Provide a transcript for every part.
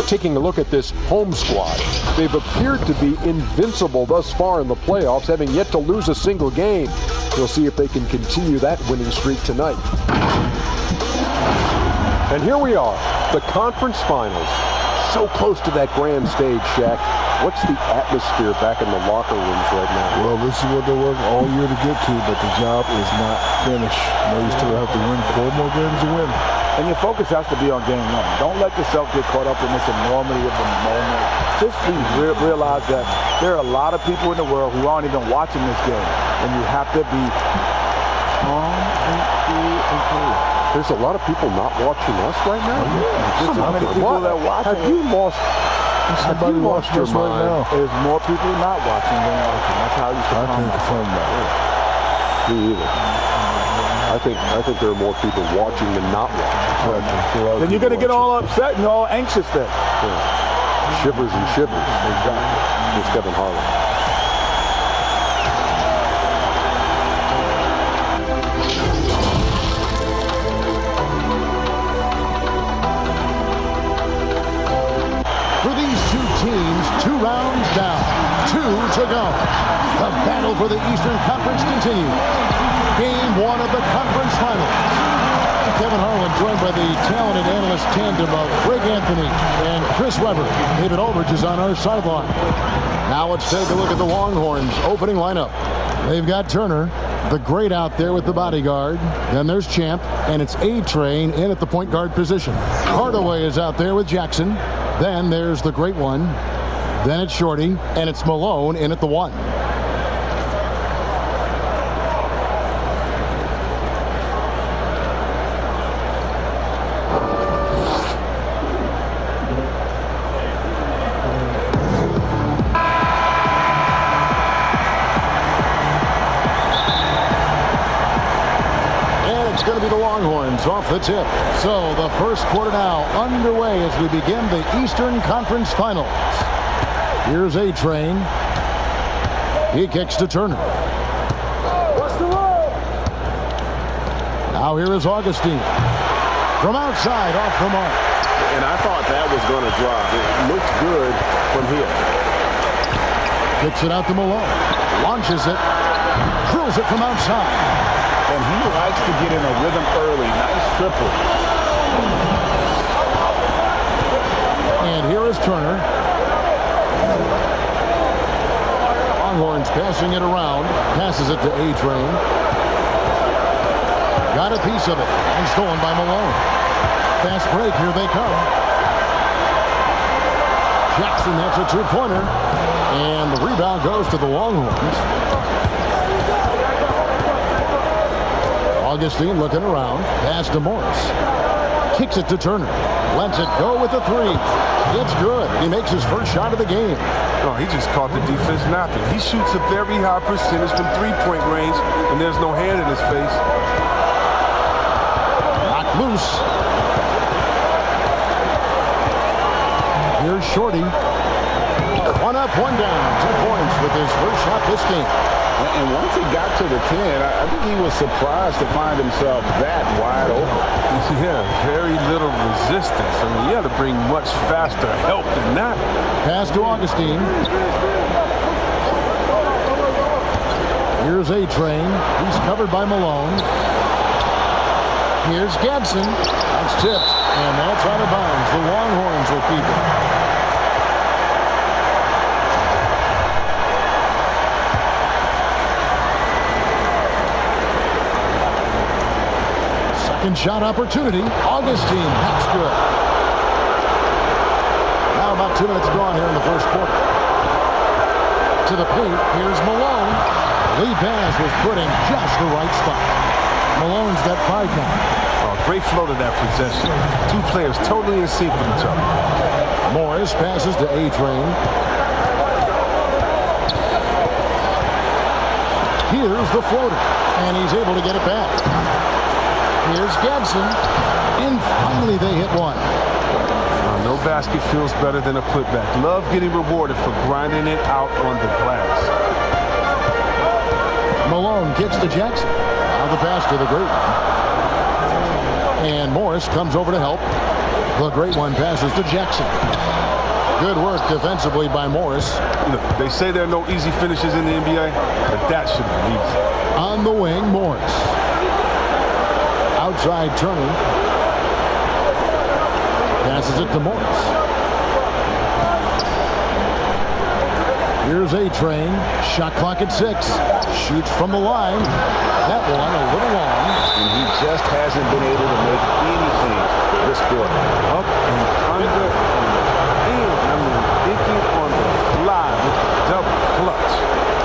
taking a look at this home squad. They've appeared to be invincible thus far in the playoffs, having yet to lose a single game. We'll see if they can continue that winning streak tonight. And here we are, the conference finals. So close to that grand stage, Shaq. What's the atmosphere back in the locker rooms right now? Well, this is what they worked all year to get to, but the job is not finished. You still have to win 4 more games to win. And your focus has to be on game 1. Don't let yourself get caught up in this enormity of the moment. Just realize that there are a lot of people in the world who aren't even watching this game. And you have to be calm and cool and cool. There's a lot of people not watching us right now. There's so many people that are watching. Have you lost your mind? Right now. There's more people not watching than watching. That's how you should I think from that. Me either. I think there are more people watching than not watching. Then you're going to get all upset and all anxious then. Yeah. Shivers and shivers. Exactly. Here's Kevin Harlan. For these two teams, 2 rounds down, 2 to go. The battle for the Eastern Conference continues. Game 1 of the conference finals. Kevin Harlan joined by the talented analyst tandem of Greg Anthony and Chris Webber. David Aldridge is on our sideline. Now let's take a look at the Longhorns opening lineup. They've got Turner, the great out there with the bodyguard. Then there's Champ, and it's A-Train in at the point guard position. Hardaway is out there with Jackson. Then there's the great one. Then it's Shorty, and it's Malone in at the 1. Going to be the Longhorns off the tip. So the first quarter now underway as we begin the Eastern Conference Finals. Here's A-Train. He kicks to Turner. Now here is Augustine. From outside, off the mark. And I thought that was going to drop. It looks good from here. Kicks it out to Malone. Launches it. Drills it from outside. And he likes to get in a rhythm early. Nice triple. And here is Turner. Longhorns passing it around. Passes it to A-Train. Got a piece of it. And stolen by Malone. Fast break. Here they come. Jackson, that's a 2-pointer. And the rebound goes to the Longhorns. Augustine looking around. Pass to Morris. Kicks it to Turner. Lets it go with the 3. It's good. He makes his first shot of the game. Oh, he just caught the defense napping. He shoots a very high percentage from 3-point range, and there's no hand in his face. Knocked loose. Here's Shorty. 1 up, 1 down. 2 points with his first shot this game. And once he got to the 10, I think he was surprised to find himself that wide open. Yeah, very little resistance. I mean, you had to bring much faster help than that. Pass to Augustine. Here's A-Train. He's covered by Malone. Here's Gadsden. That's tipped, and that's out of bounds. The Longhorns will keep it. Second shot opportunity. Augustine. That's good. Now about 2 minutes gone here in the first quarter. To the paint. Here's Malone. Lead pass was put in just the right spot. Malone's got 5 now. Oh, great flow to that possession. 2 players totally in sync with each other. Morris passes to A-Train. Here's the floater. And he's able to get it back. Here's Gadsden. And finally they hit one. No basket feels better than a putback. Love getting rewarded for grinding it out on the glass. Malone kicks to Jackson. Now the pass to the great. And Morris comes over to help. The great one passes to Jackson. Good work defensively by Morris. They say there are no easy finishes in the NBA, but that should be easy. On the wing, Morris. Outside Turner. Passes it to Morris. Here's A-Train. Shot clock at 6. Shoots from the line. That one a little long. And he just hasn't been able to make anything this quarter. Up and under and thinking on the fly with double clutch.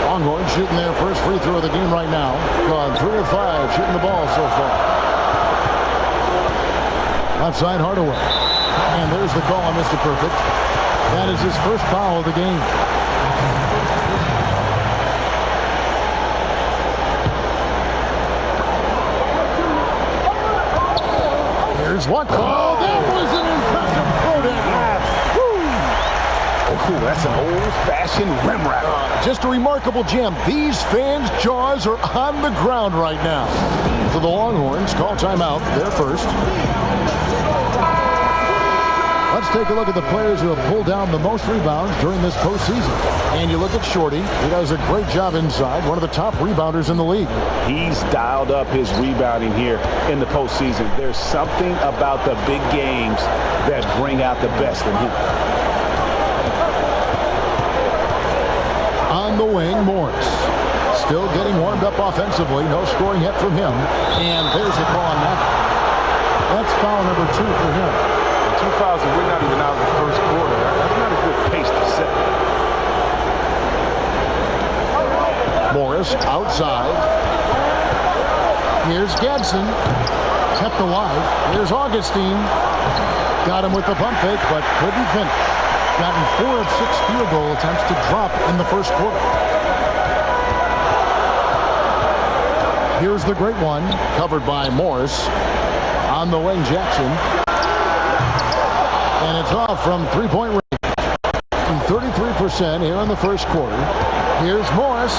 Longhorns shooting their first free throw of the game right now. Gone 3 of 5 shooting the ball so far. Left side Hardaway. And there's the call on Mr. Perfect. That is his first foul of the game. Here's what? Oh, that was an impressive throwdown. Oh, that's an old-fashioned rim wrap. Just a remarkable jam. These fans' jaws are on the ground right now. So the Longhorns call timeout. They're first. Let's take a look at the players who have pulled down the most rebounds during this postseason. And you look at Shorty. He does a great job inside. One of the top rebounders in the league. He's dialed up his rebounding here in the postseason. There's something about the big games that bring out the best in him. On the wing, Morris. Still getting warmed up offensively. No scoring yet from him. And there's the call on that. That's foul number 2 for him. 2 fouls and we're not even out of the first quarter. That's not a good pace to set. Morris outside. Here's Gadsden. Kept alive. Here's Augustine. Got him with the pump fake, but couldn't finish. Gotten 4 of 6 field goal attempts to drop in the first quarter. Here's the great one, covered by Morris. On the wing, Jackson. And it's off from three-point range. 33% here in the first quarter. Here's Morris.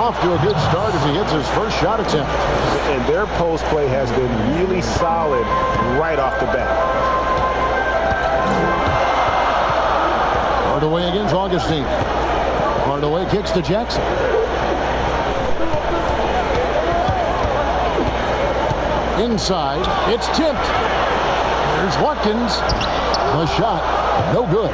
Off to a good start as he hits his first shot attempt. And their post play has been really solid right off the bat. Hardaway against Augustine. Hardaway kicks to Jackson. Inside, it's tipped. There's Watkins. The shot, no good.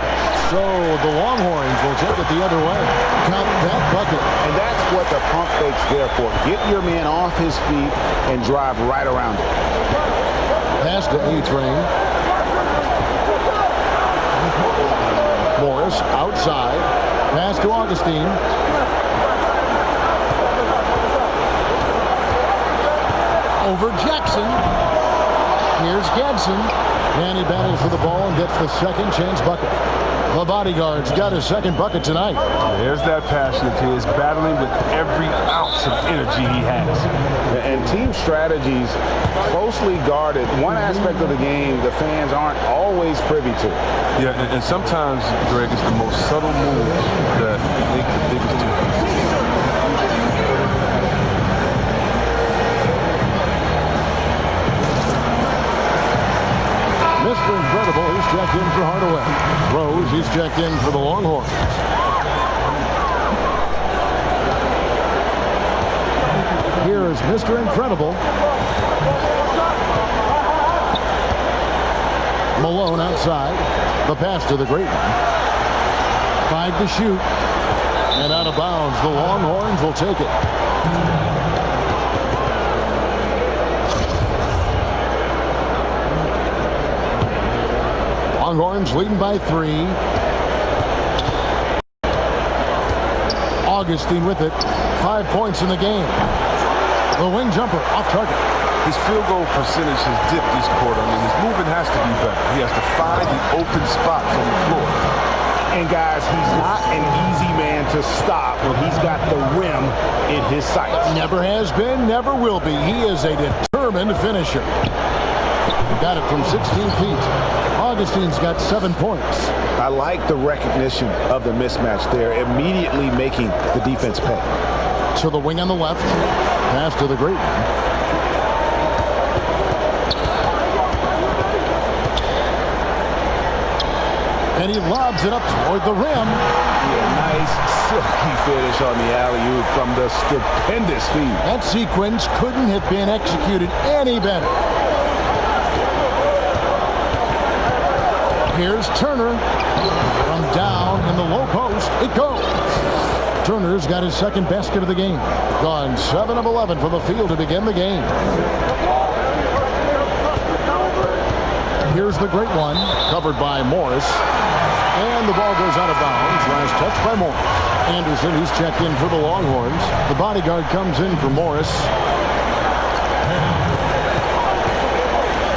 So the Longhorns will take it the other way. Count that bucket. And that's what the pump fake's there for. Get your man off his feet and drive right around it. Pass to A-Train. Morris outside. Pass to Augustine. Over Jackson. Here's Gadsden. And he battles for the ball and gets the second chance bucket. The bodyguard's got his second bucket tonight. There's that passion of his, battling with every ounce of energy he has. And team strategies closely guarded. One aspect of the game the fans aren't always privy to. Yeah, and sometimes, Greg, it's the most subtle moves that make the biggest difference. Mr. Incredible, he's checked in for Hardaway. Rose, he's checked in for the Longhorns. Here is Mr. Incredible. Malone outside. The pass to the great one. 5 to shoot. And out of bounds, the Longhorns will take it. Longhorns leading by 3. Augustine with it. 5 points in the game. The wing jumper off target. His field goal percentage has dipped this quarter. I mean, his movement has to be better. He has to find the open spots on the floor. And guys, he's not an easy man to stop when he's got the rim in his sights. Never has been, never will be. He is a determined finisher. Got it from 16 feet. Augustine's got 7 points. I like the recognition of the mismatch there, immediately making the defense pay. To the wing on the left. Pass to the great one. And he lobs it up toward the rim. Nice, silky finish on the alley-oop from the stupendous feed. That sequence couldn't have been executed any better. Here's Turner. From down in the low post, it goes. Turner's got his second basket of the game. Gone 7 of 11 from the field to begin the game. Here's the great one, covered by Morris. And the ball goes out of bounds. Last touch by Morris. Anderson, he's checked in for the Longhorns. The bodyguard comes in for Morris.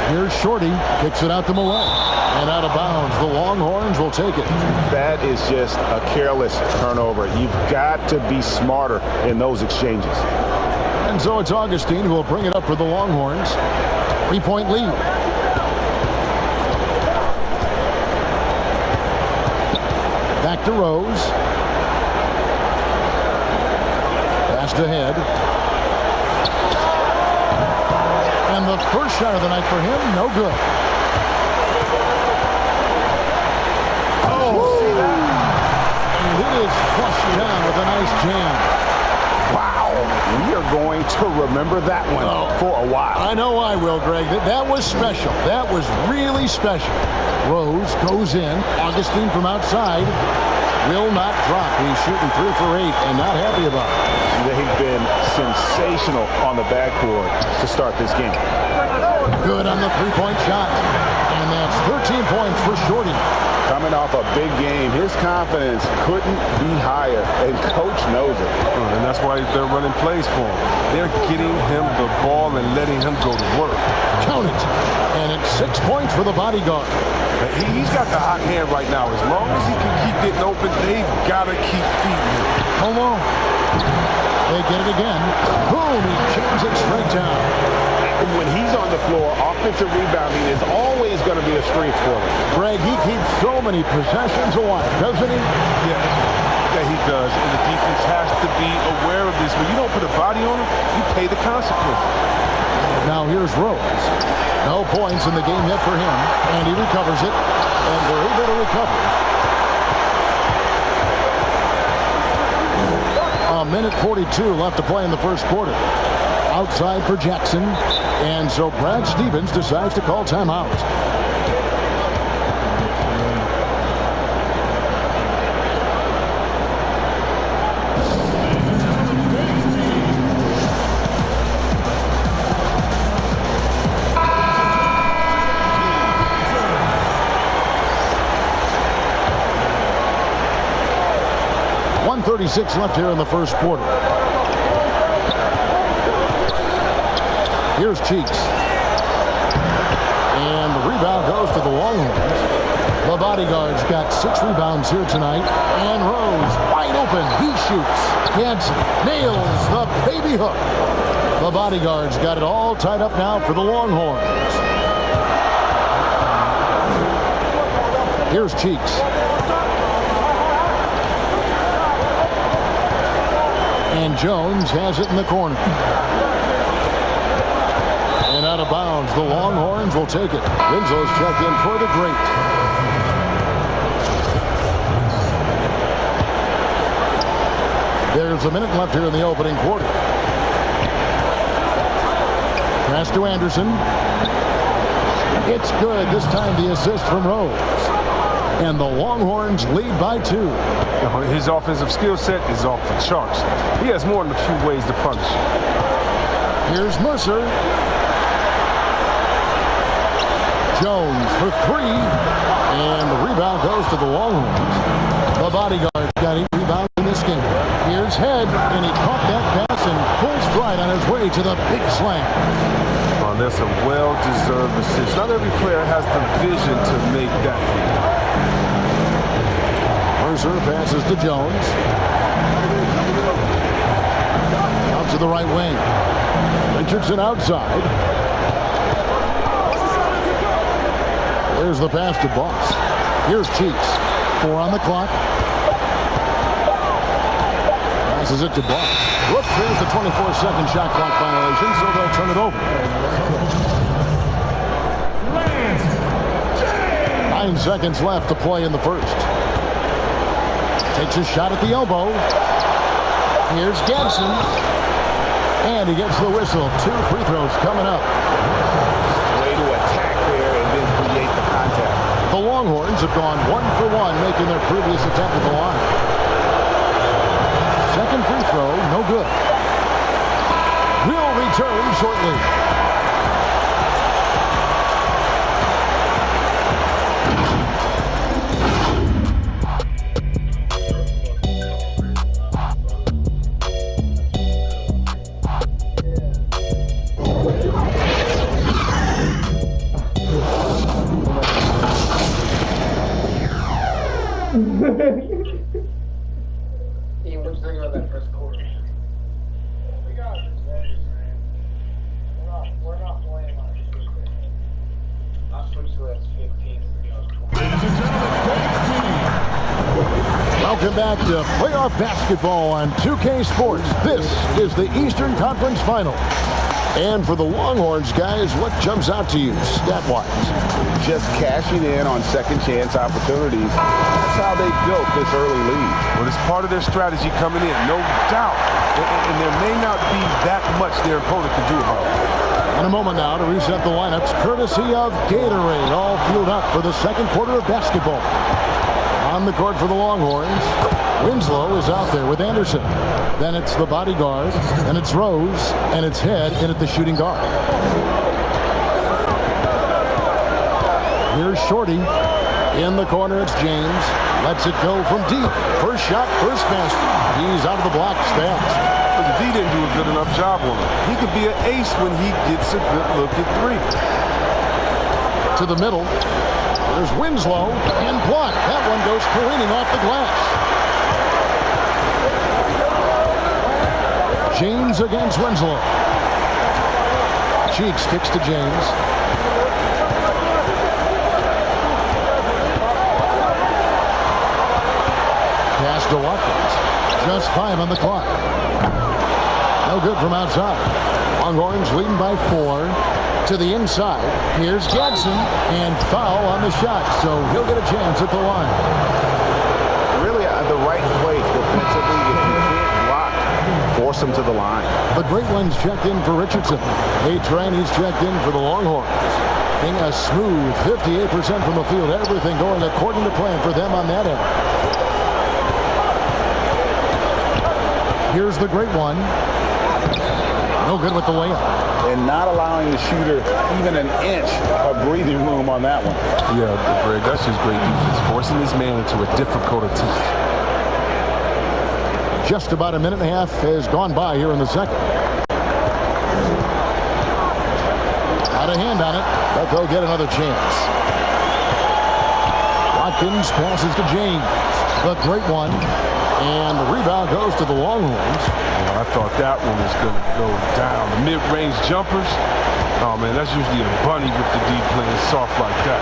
Here's Shorty, kicks it out to Millett. And out of bounds, the Longhorns will take it. That is just a careless turnover. You've got to be smarter in those exchanges. And so it's Augustine who will bring it up for the Longhorns. 3-point lead. Back to Rose. Passed ahead. And the first shot of the night for him, no good. And it is flushed down with a nice jam. Wow. We are going to remember that one for a while. I know I will, Greg. That was special. That was really special. Rose goes in. Augustine from outside will not drop. He's shooting 3 for 8 and not happy about it. They've been sensational on the backboard to start this game. Good on the 3-point shot. And that's 13 points for Shorty. Coming off a big game, his confidence couldn't be higher, and Coach knows it. And that's why they're running plays for him. They're getting him the ball and letting him go to work. Count it. And it's 6 points for the bodyguard. He's got the hot hand right now. As long as he can keep getting open, they've got to keep feeding him. Hold on. They get it again. Boom, he jams it straight down. When he's on the floor, offensive rebounding is always going to be a strength for him. Greg, he keeps so many possessions alive, doesn't he? Yeah, he does. And the defense has to be aware of this. When you don't put a body on him, you pay the consequences. Now here's Rose. No points in the game yet for him. And he recovers it. And they're able to recover. A minute 42 left to play in the first quarter. Outside for Jackson. And so Brad Stevens decides to call timeout. .36 left here in the first quarter. Here's Cheeks. And the rebound goes to the Longhorns. The bodyguard's got 6 rebounds here tonight. And Rose wide open. He shoots. Hanson nails the baby hook. The bodyguard's got it all tied up now for the Longhorns. Here's Cheeks. And Jones has it in the corner. And out of bounds, the Longhorns will take it. Winslow's checked in for the great. There's a minute left here in the opening quarter. Pass to Anderson. It's good. This time the assist from Rose. And the Longhorns lead by 2. His offensive skill set is off the charts. He has more than a few ways to punish. Here's Mercer. Jones for 3. And the rebound goes to the Longhorns. The bodyguard got 8 rebounds in this game. Here's Head, and he caught that pass and full stride on his way to the big slam. Oh, that's a well-deserved assist. Not every player has the vision to make that. Mercer passes to Jones. Out to the right wing. Richardson outside. There's the pass to Boss. Here's Cheeks. 4 on the clock. Passes it to Boss. Whoops, there's the 24-second shot clock violation, so they'll turn it over. 9 seconds left to play in the first. Takes a shot at the elbow. Here's Gibson. And he gets the whistle. 2 free throws coming up. Way to attack there and then create the contact. The Longhorns have gone 1 for 1, making their previous attempt at the line. Second free throw, no good. We'll return shortly. Welcome back to playoff basketball on 2K Sports. This is the Eastern Conference Final. And for the Longhorns, guys, what jumps out to you stat-wise? Just cashing in on second chance opportunities. That's how they built this early lead. Well, it's part of their strategy coming in, no doubt. And there may not be that much their opponent can do about it. In a moment now to reset the lineups, courtesy of Gatorade, all fueled up for the second quarter of basketball. On the court for the Longhorns, Winslow is out there with Anderson. Then it's the bodyguard, and it's Rose, and it's Head in at the shooting guard. Here's Shorty. In the corner, it's James. Lets it go from deep. First shot, first pass. He's out of the blocks fast. But the D didn't do a good enough job on him. He could be an ace when he gets a good look at 3. To the middle. There's Winslow and blocked. That one goes careening off the glass. James against Winslow. Cheeks kicks to James. Pass to Watkins. Just 5 on the clock. No good from outside. Longhorns leading by 4. To the inside. Here's Gadsden, and foul on the shot, so he'll get a chance at the line. Really the right place defensively. If you can't block, force him to the line. The great ones checked in for Richardson. Nate Traney's checked in for the Longhorns. Being a smooth 58% from the field. Everything going according to plan for them on that end. Here's the great one. No good with the layup. And not allowing the shooter even an inch of breathing room on that one. Yeah, Greg, that's just great defense. Forcing this man into a difficult attempt. Just about a minute and a half has gone by here in the second. Out of hand on it, but they'll get another chance. Watkins passes to James. The great one. And the rebound goes to the Longhorns. Well, I thought that one was going to go down. Mid-range jumpers. Oh, man, that's usually a bunny with the D playing soft like that.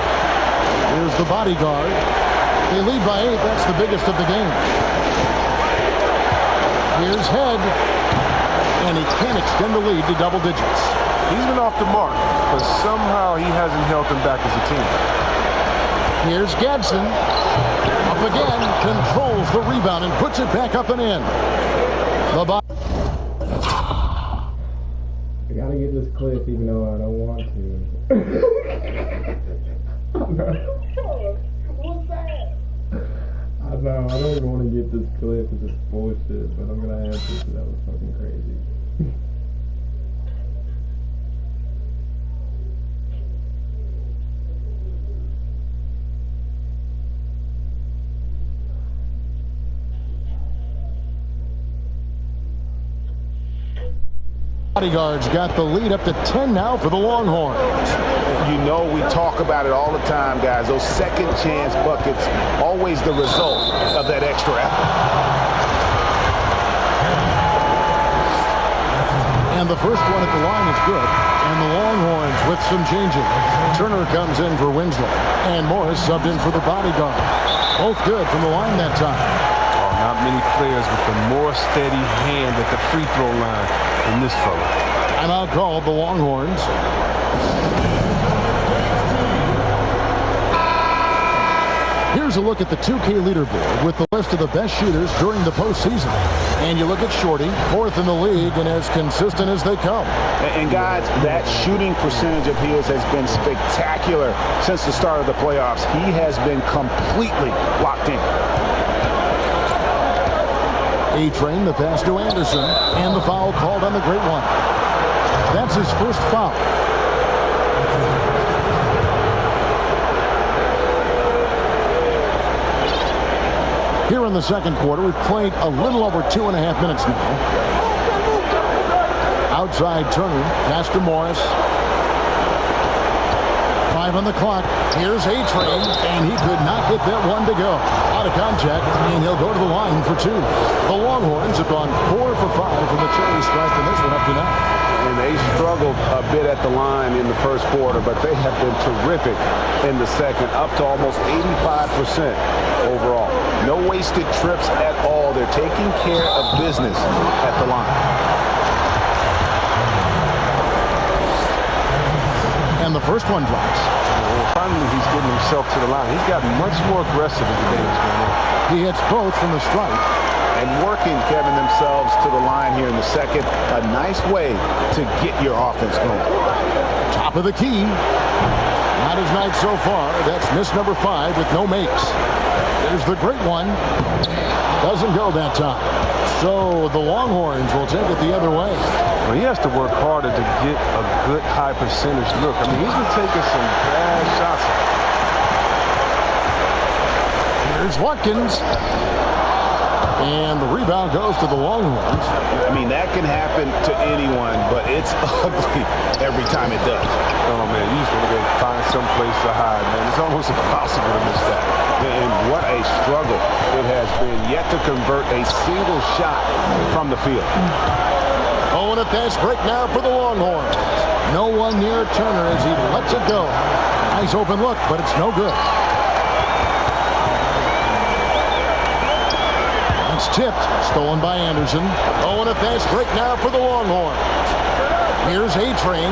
Here's the bodyguard. They lead by 8. That's the biggest of the game. Here's Head. And he can't extend the lead to double digits. He's been off the mark, but somehow he hasn't held them back as a team. Here's Gadsden. Up again, controls the rebound and puts it back up and in. I gotta get this clip even though I don't want to. What's that? I know, I don't even want to get this clip. It's just bullshit, but I'm gonna have to because that was fucking crazy. Bodyguards got the lead up to 10 now for the Longhorns. You know we talk about it all the time, guys. Those second chance buckets, always the result of that extra effort. And the first one at the line is good. And the Longhorns with some changes. Turner comes in for Winslow. And Morris subbed in for the bodyguard. Both good from the line that time. Not many players with a more steady hand at the free throw line than this fella. Timeout called the Longhorns. Here's a look at the 2K leaderboard with the list of the best shooters during the postseason. And you look at Shorty, 4th in the league and as consistent as they come. And guys, that shooting percentage of his has been spectacular since the start of the playoffs. He has been completely locked in. A-Train, the pass to Anderson, and the foul called on the great one. That's his first foul. Here in the second quarter, we've played a little over 2.5 minutes now. Outside Turner, pass to Morris. 5 on the clock. Here's A-Train, and he could not get that one to go. Out of contact, and he'll go to the line for 2. The Longhorns have gone 4 for 5 from the charity stripe in this one up to now. And they struggled a bit at the line in the first quarter, but they have been terrific in the second, up to almost 85% overall. No wasted trips at all. They're taking care of business at the line. And the first one drops. Well, finally, he's getting himself to the line. He's gotten much more aggressive as the game is going on. He hits both from the stripe. And working, Kevin, themselves to the line here in the second. A nice way to get your offense going. Top of the key. Not his night so far. That's miss number 5 with no makes. There's the great one. Doesn't go that time. So the Longhorns will take it the other way. Well, he has to work harder to get a good high percentage look. I mean, he's been taking some bad shots. Here's Watkins. And the rebound goes to the Longhorns. I mean, that can happen to anyone, but it's ugly every time it does. Oh, man, you just want to go find some place to hide, man. It's almost impossible to miss that. And what a struggle it has been, yet to convert a single shot from the field. Oh, and a fast break now for the Longhorns. No one near Turner as he lets it go. Nice open look, but it's no good. It's tipped, stolen by Anderson. Oh, and a fast break now for the Longhorns. Here's A-Train.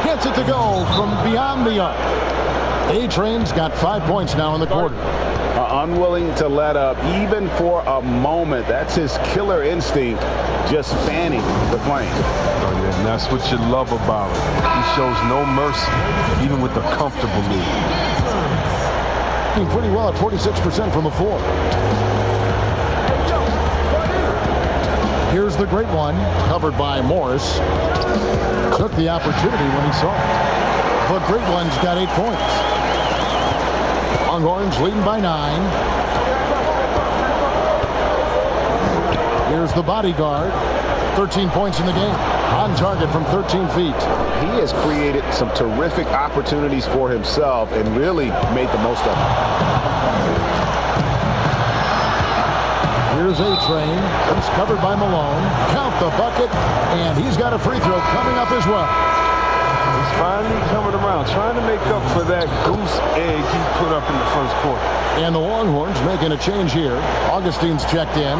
Gets it to go from beyond the arc. A-Train's got 5 points now in the quarter. Unwilling to let up even for a moment. That's his killer instinct, just fanning the flame. Oh, yeah, and that's what you love about him. He shows no mercy, even with the comfortable lead. Pretty well at 46% from the floor. Here's the great one, covered by Morris. Took the opportunity when he saw it. But great one's got 8 points. Longhorns leading by 9. Here's the bodyguard. 13 points in the game. On target from 13 feet. He has created some terrific opportunities for himself and really made the most of it. Here's A-Train. He's covered by Malone. Count the bucket. And he's got a free throw coming up as well. He's finally coming around, trying to make up for that goose egg he put up in the first quarter. And the Longhorns making a change here. Augustine's checked in.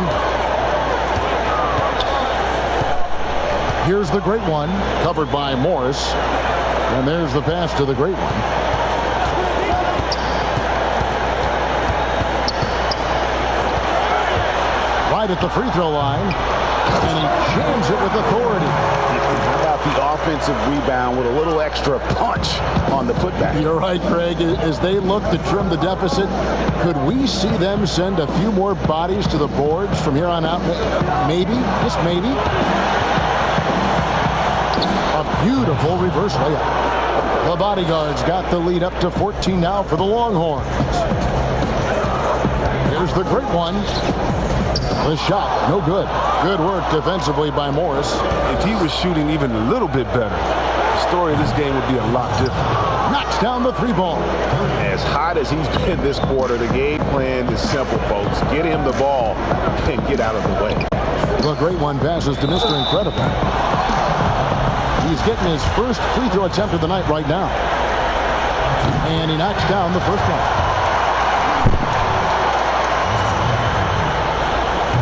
Here's the great one, covered by Morris. And there's the pass to the great one. Right at the free throw line. And he jams it with authority. How about the offensive rebound with a little extra punch on the putback? You're right, Craig. As they look to trim the deficit, could we see them send a few more bodies to the boards from here on out? Maybe, just maybe. A beautiful reverse layup. The bodyguards got the lead up to 14 now for the Longhorns. Here's the great one. The shot, no good. Good work defensively by Morris. If he was shooting even a little bit better, the story of this game would be a lot different. Knocks down the 3-ball. As hot as he's been this quarter, the game plan is simple, folks. Get him the ball and get out of the way. The great one passes to Mr. Incredible. He's getting his first free throw attempt of the night right now. And he knocks down the first one.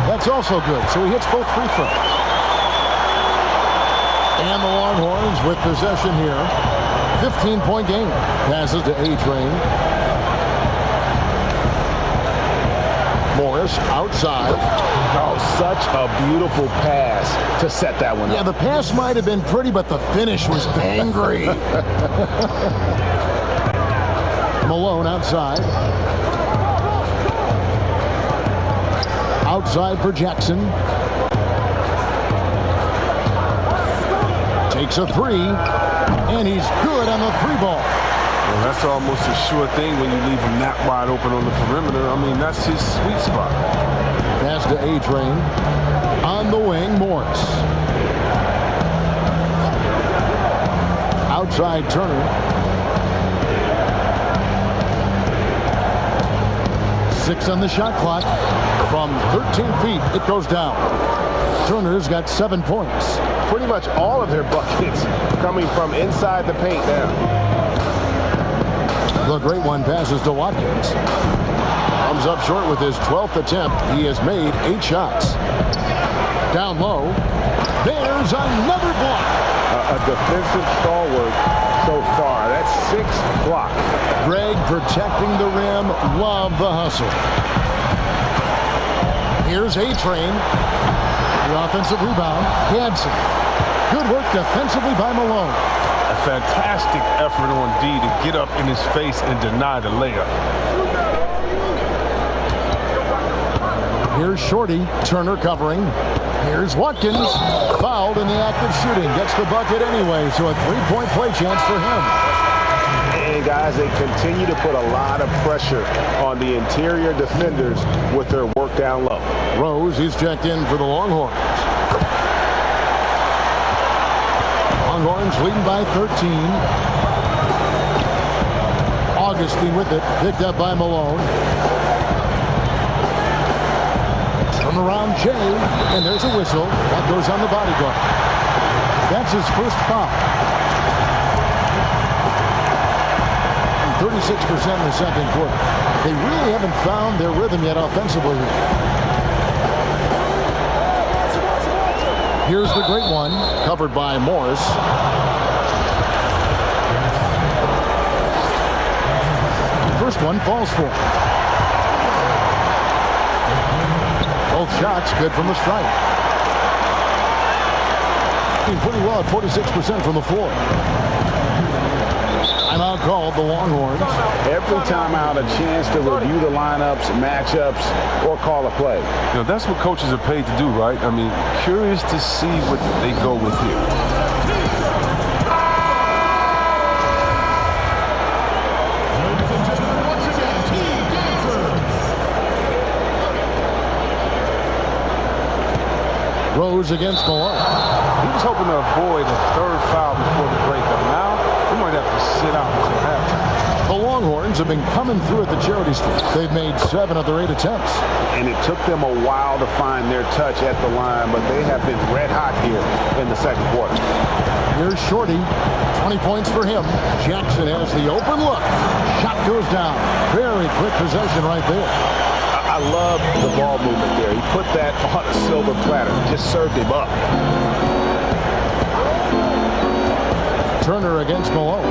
That's also good. So he hits both free throws. And the Longhorns with possession here. 15-point game. Passes to A-Train. Morris outside. Oh, such a beautiful pass to set that one up. Yeah, the pass might have been pretty, but the finish was angry. Malone outside. Outside for Jackson. Takes a three, and he's good on the three ball. Well, that's almost a sure thing when you leave him that wide open on the perimeter. I mean, that's his sweet spot. Pass to A-Train. On the wing, Morris. Outside Turner. 6 on the shot clock. From 13 feet, it goes down. Turner's got 7 points. Pretty much all of their buckets coming from inside the paint now. The great one passes to Watkins. Comes up short with his 12th attempt. He has made 8 shots. Down low. There's another block. A defensive stalwart so far. That's 6 blocks. Greg protecting the rim. Love the hustle. Here's A-Train. The offensive rebound. Hanson. Good work defensively by Malone. A fantastic effort on D to get up in his face and deny the layup. Here's Shorty. Turner covering. Here's Watkins. Fouled in the act of shooting. Gets the bucket anyway, so a 3-point play chance for him. And guys, they continue to put a lot of pressure on the interior defenders with their work down low. Rose is checked in for the Longhorns. Longhorns leading by 13. Augustine with it. Picked up by Malone. Turn around Jay. And there's a whistle. That goes on the bodyguard. That's his first foul. 36% in the second quarter. They really haven't found their rhythm yet offensively. Here's the great one, covered by Morris. First one falls for him. Both shots good from the stripe. Doing pretty well at 46% from the floor. Timeout called the Longhorns. Every timeout, a chance to review the lineups, matchups, or call a play. You know, that's what coaches are paid to do, right? I mean, curious to see what they go with here. Rose against Malone. He was hoping to avoid a third foul before the break. But now, he might have to sit out until halftime. The Longhorns have been coming through at the charity streak. They've made 7 of their 8 attempts. And it took them a while to find their touch at the line, but they have been red hot here in the second quarter. Here's Shorty. 20 points for him. Jackson has the open look. Shot goes down. Very quick possession right there. I love the ball movement there. He put that on a silver platter. Just served him up. Turner against Malone.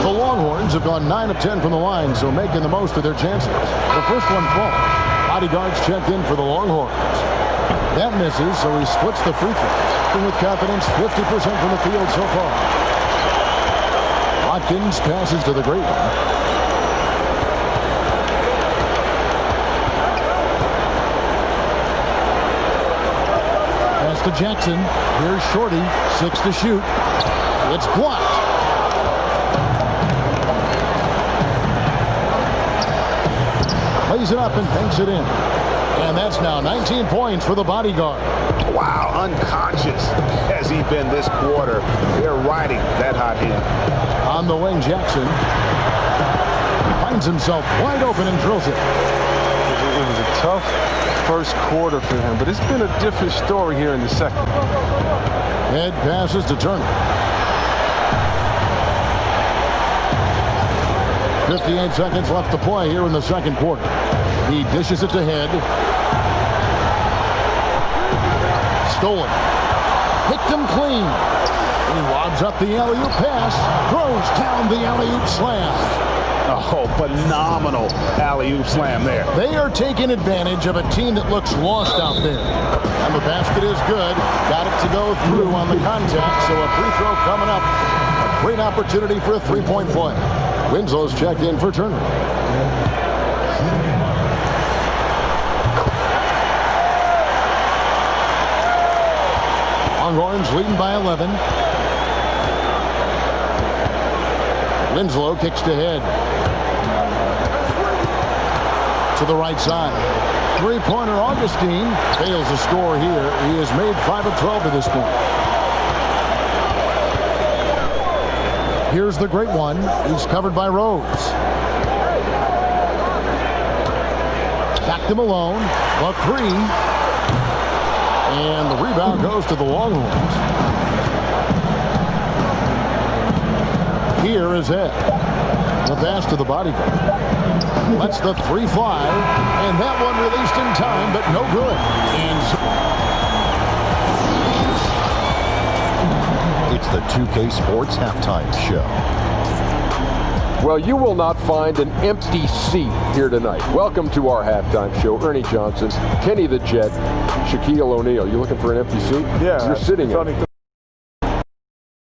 The Longhorns have gone 9 of 10 from the line, so making the most of their chances. The first one falls. Bodyguards checked in for the Longhorns. That misses, so he splits the free throws. And with confidence, 50% from the field so far. Watkins passes to the great one. To Jackson. Here's Shorty. 6 to shoot. It's blocked. Plays it up and banks it in. And that's now 19 points for the bodyguard. Wow, unconscious has he been this quarter. They're riding that hot hand. On the wing, Jackson finds himself wide open and drills it. It was a tough first quarter for him, but it's been a different story here in the second. Head passes to Turner. 58 seconds left to play here in the second quarter. He dishes it to Head. Stolen. Picked him clean. He lobs up the alley-oop pass. Throws down the alley-oop slam. Oh, phenomenal alley-oop slam there. They are taking advantage of a team that looks lost out there. And the basket is good. Got it to go through on the contact, so a free throw coming up. A great opportunity for a three-point play. Winslow's checked in for Turner. Longhorns leading by 11. Winslow kicks to head. To the right side. Three-pointer Augustine fails to score here. He has made 5 of 12 to this point. Here's the great one. He's covered by Rhodes. Back to Malone. The three. And the rebound goes to the Longhorns. Here is it. The pass to the bodyguard. Lets the three fly. And that one released in time, but no good. And it's the 2K Sports Halftime Show. Well, you will not find an empty seat here tonight. Welcome to our halftime show. Ernie Johnson, Kenny the Jet, Shaquille O'Neal. You looking for an empty seat? Yeah. You're sitting in it.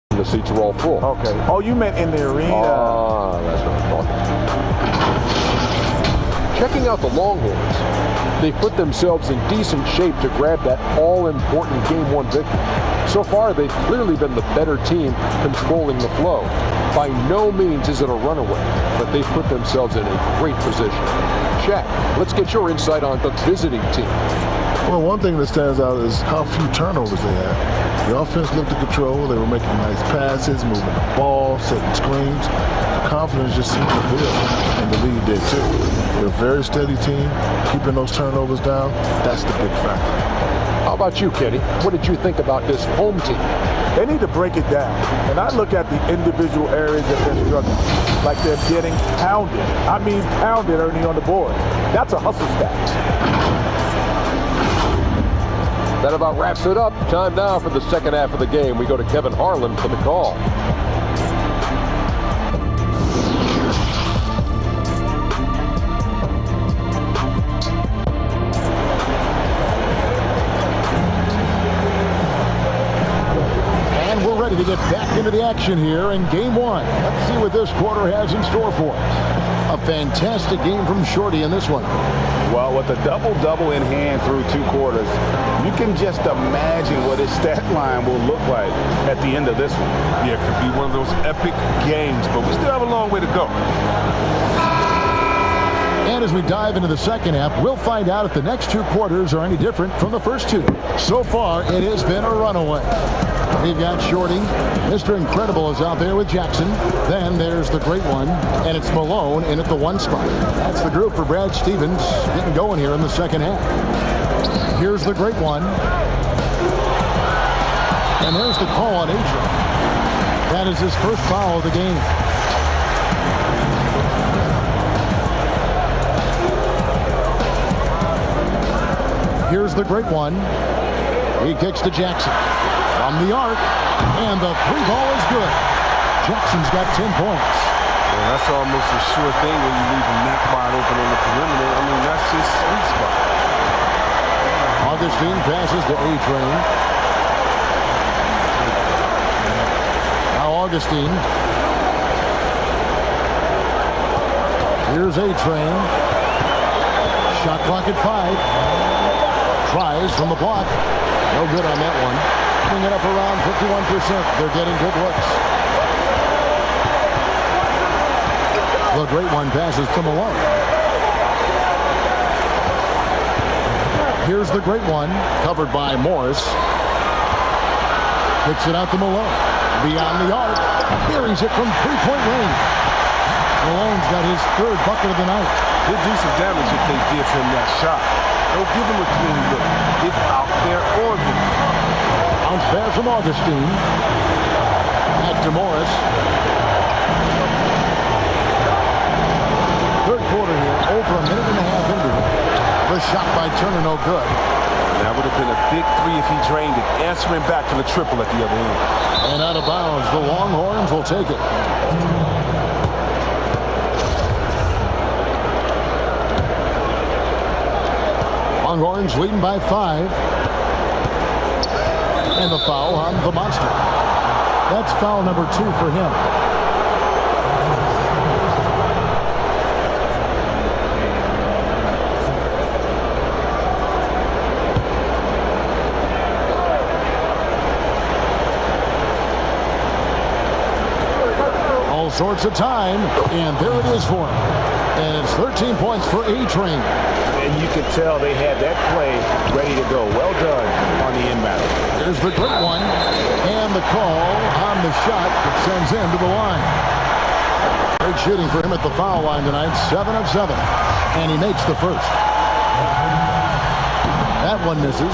The seats are all full. Okay. Oh, you meant in the arena. Ah, that's what I'm talking. Checking out the Longhorns. They've put themselves in decent shape to grab that all-important Game 1 victory. So far, they've clearly been the better team controlling the flow. By no means is it a runaway, but they've put themselves in a great position. Shaq, let's get your insight on the visiting team. Well, one thing that stands out is how few turnovers they had. The offense looked in control. They were making nice passes, moving the ball, setting screens. The confidence just seemed to build, and the lead did too. They're a very steady team, keeping those turnovers down. That's the big factor. How about you, Kenny? What did you think about this home team? They need to break it down. And I look at the individual areas that they're struggling. Like they're getting pounded. I mean pounded, Ernie, on the board. That's a hustle stat. That about wraps it up. Time now for the second half of the game. We go to Kevin Harlan for the call. To get back into the action here in Game 1. Let's see what this quarter has in store for us. A fantastic game from Shorty in this one. Well, with a double-double in hand through 2 quarters, you can just imagine what his stat line will look like at the end of this one. Yeah, it could be one of those epic games, but we still have a long way to go. And as we dive into the second half, we'll find out if the next 2 quarters are any different from the first 2. So far, it has been a runaway. We've got Shorty. Mr. Incredible is out there with Jackson. Then there's the great one, and it's Malone in at the 1 spot. That's the group for Brad Stevens getting going here in the second half. Here's the great one. And there's the call on Adrian. That is his first foul of the game. Here's the great one. He kicks to Jackson. From the arc, and the 3 ball is good. Jackson's got 10 points. Well, that's almost a sure thing when you leave him that wide open on the perimeter. I mean, that's his sweet spot. Augustine passes to A-Train. Now Augustine. Here's A-Train. Shot clock at 5. Tries from the block. No good on that one. Bring it up around 51%. They're getting good looks. The great one passes to Malone. Here's the great one, covered by Morris. Kicks it out to Malone. Beyond the arc. Buries it from 3-point range. Malone's got his 3rd bucket of the night. He'll do some damage if they give him that shot. Don't give him a clean look. It's out there orbiting. Bounce pass from Augustine. Back to Morris. 3rd quarter here, over a minute and a half into it. The shot by Turner, no good. That would have been a big 3 if he drained it. Answering back to the triple at the other end. And out of bounds, the Longhorns will take it. Longhorns leading by 5. And the foul on the monster. That's foul number 2 for him. All sorts of time, and there it is for him. And it's 13 points for A-Train. And you could tell they had that play ready to go. Well done on the inbound. There's the great one, and the call on the shot that sends him to the line. Great shooting for him at the foul line tonight, 7 of 7, and he makes the first. That one misses.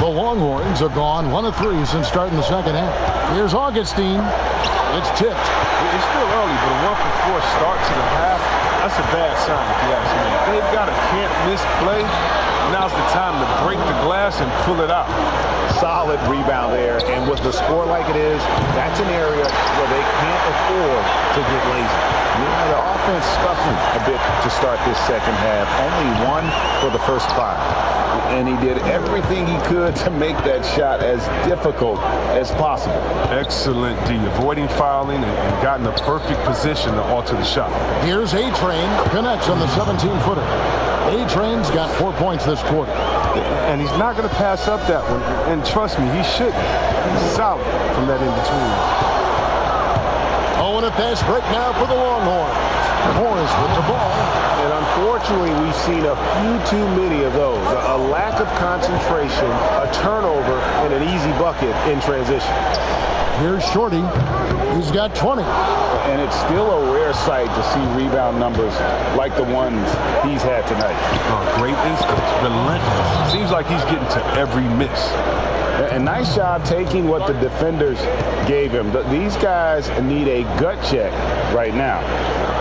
The Longhorns have gone 1 of 3 since starting the second half. Here's Augustine. It's tipped. It's still early, but a 1-for-4 start to the half, that's a bad sign if you ask me. They've got a can't-miss play. Now's the time to break the glass and pull it out. Solid rebound there, and with the score like it is, that's an area where they can't afford to get lazy. Yeah, the offense scuffling a bit to start this second half. Only 1 for the first 5. And he did everything he could to make that shot as difficult as possible. Excellent D, avoiding fouling and got in the perfect position to alter the shot. Here's A-Train, connects on the 17-footer. A-Train's got 4 points this quarter. And he's not going to pass up that one. And trust me, he shouldn't. He's solid from that in-between. Oh, and a fast break now for the Longhorns. Morris with the ball. And unfortunately, we've seen a few too many of those. A lack of concentration, a turnover, and an easy bucket in transition. Here's Shorty. He's got 20. And it's still a rare sight to see rebound numbers like the ones he's had tonight. Oh, great instincts, relentless. Seems like he's getting to every miss. And nice job taking what the defenders gave him. These guys need a gut check right now.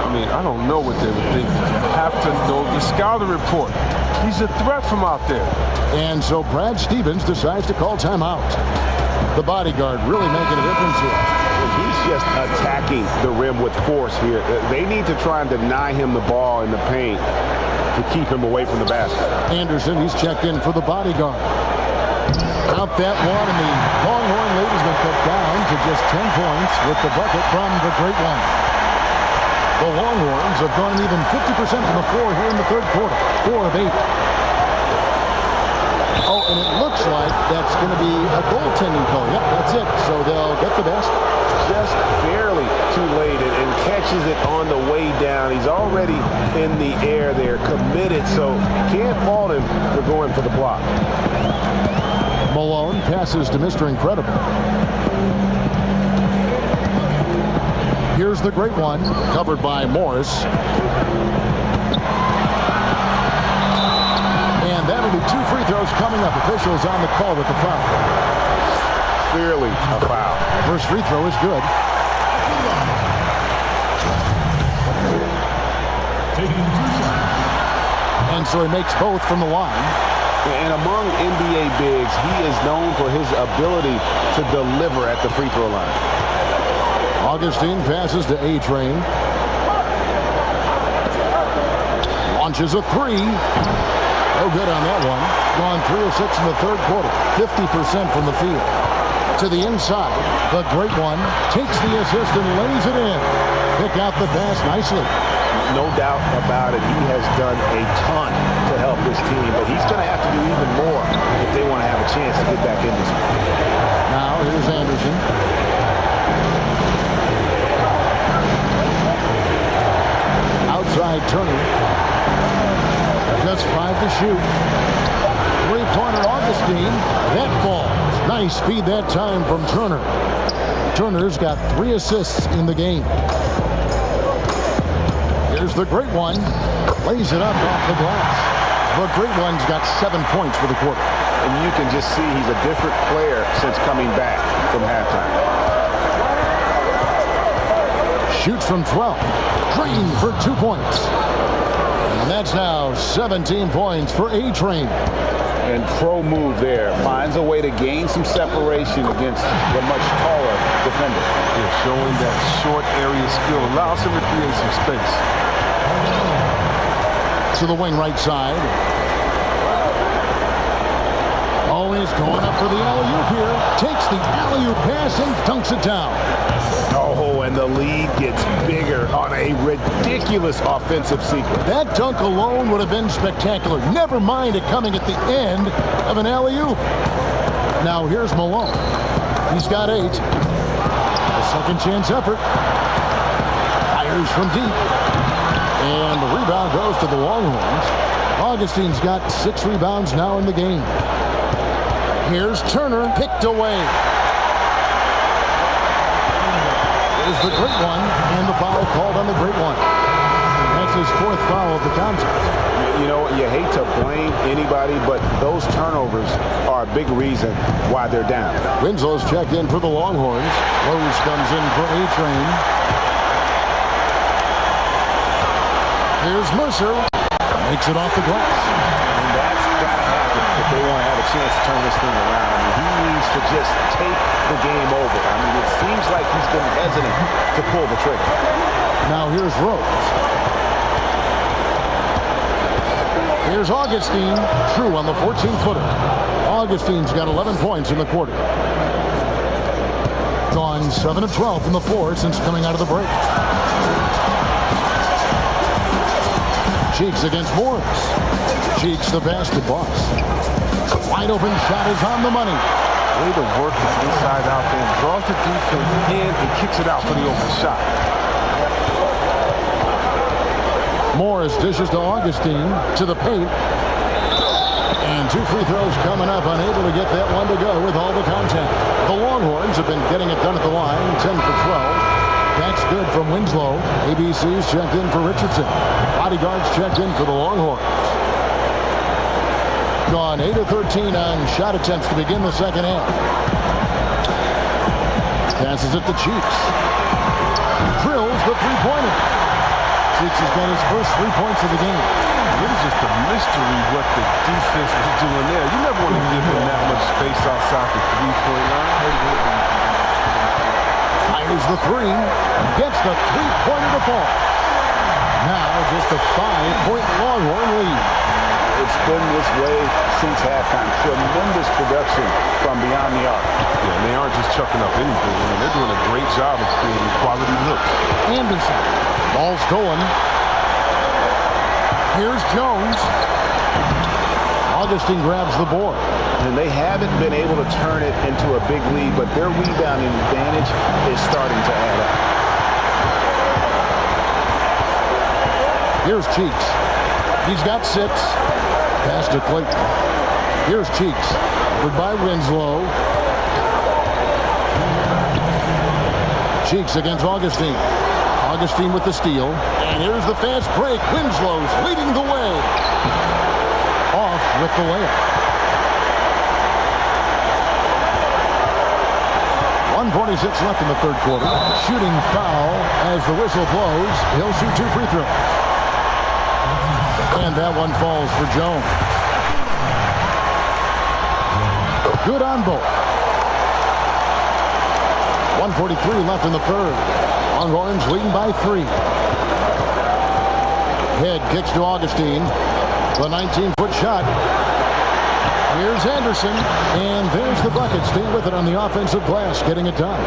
I mean, I don't know what they would think. You have to know the scouting report. He's a threat from out there. And so Brad Stevens decides to call timeout. The bodyguard really making a difference here. He's just attacking the rim with force here. They need to try and deny him the ball in the paint to keep him away from the basket. Anderson, he's checked in for the bodyguard. Out that one, and the Longhorn lead has been cut down to just 10 points with the bucket from the great one. The Longhorns have gone even 50% from the floor here in the third quarter. 4 of 8. Oh, and it looks like that's going to be a goaltending call. Yep, that's it. So they'll get the basket. Just barely too late and catches it on the way down. He's already in the air there, committed, so can't fault him for going for the block. Malone passes to Mr. Incredible. Here's the great one, covered by Morris. And that'll be 2 free throws coming up. Officials on the call with the foul. Clearly a foul. First free throw is good. And so he makes both from the line. And among NBA bigs, he is known for his ability to deliver at the free throw line. Augustine passes to A-Train. Launches a 3. No good on that one. Gone 3 of 6 in the third quarter. 50% from the field. To the inside. The great one takes the assist and lays it in. Pick out the pass nicely. No doubt about it. He has done a ton to help this team, but he's going to have to do even more if they want to have a chance to get back in this one. Now here's Anderson. Outside Turner. Just 5 to shoot. 3-pointer Augustine. That falls. Nice speed that time from Turner. Turner's got 3 assists in the game. Here's the great one. Lays it up off the glass. The great one's got 7 points for the quarter. And you can just see he's a different player since coming back from halftime. Shoots from 12. Green for 2 points. And that's now 17 points for A-Train. And pro move there. Finds a way to gain some separation against the much taller defender. Yeah, showing that short area skill. Allows him to create some space. To the wing right side. is going up for the alley-oop here. Takes the alley-oop pass and dunks it down. Oh, and the lead gets bigger on a ridiculous offensive sequence. That dunk alone would have been spectacular. Never mind it coming at the end of an alley-oop. Now here's Malone. He's got 8. A second chance effort. Fires from deep. And the rebound goes to the Longhorns. Augustine's got 6 rebounds now in the game. Here's Turner, picked away. There's the great one, and the foul called on the great one. That's his 4th foul of the contest. You know, you hate to blame anybody, but those turnovers are a big reason why they're down. Winslow's checked in for the Longhorns. Rose comes in for A-Train. Here's Mercer. Makes it off the glass. And that's got to happen if they want to have a chance to turn this thing around. I mean, he needs to just take the game over. I mean, it seems like he's been hesitant to pull the trigger. Now here's Rose. Here's Augustine. True on the 14-footer. Augustine's got 11 points in the quarter. Gone 7 of 12 from the floor since coming out of the break. Cheeks against Morris. Cheeks the basket boss. Wide open shot is on the money. Way to work is inside out there. Draws the defense in and kicks it out for the open shot. Morris dishes to Augustine to the paint. And 2 free throws coming up. Unable to get that one to go with all the contact. The Longhorns have been getting it done at the line. 10 for 12. That's good from Winslow. ABC's checked in for Richardson. Bodyguards checked in for the Longhorns. Gone 8 of 13 on shot attempts to begin the second half. Passes it to Cheeks. Drills the three-pointer. Cheeks has got his first 3 points of the game. It is just a mystery what the defense was doing there. You never want to give them that much space outside the three-point line. Fires the 3. Gets the three-pointer to fall. Now just a 5-point Longhorn lead. It's been this way since halftime. Tremendous production from beyond the arc. Yeah, and they aren't just chucking up anything. I mean, they're doing a great job of creating quality looks. Anderson. Ball stolen. Here's Jones. Augustine grabs the board. And they haven't been able to turn it into a big lead, but their rebounding advantage is starting to add up. Here's Cheeks. He's got 6. Pass to Clayton. Here's Cheeks. Goodbye Winslow. Cheeks against Augustine. Augustine with the steal. And here's the fast break. Winslow's leading the way. Off with the layup. 1:46 left in the third quarter. Shooting foul as the whistle blows. He'll shoot 2 free throws. And that one falls for Jones. Good on both. 1:43 left in the third. Longhorns leading by 3. Head kicks to Augustine. The 19-foot shot. Here's Anderson, and there's the bucket. Stay with it on the offensive glass, getting it done.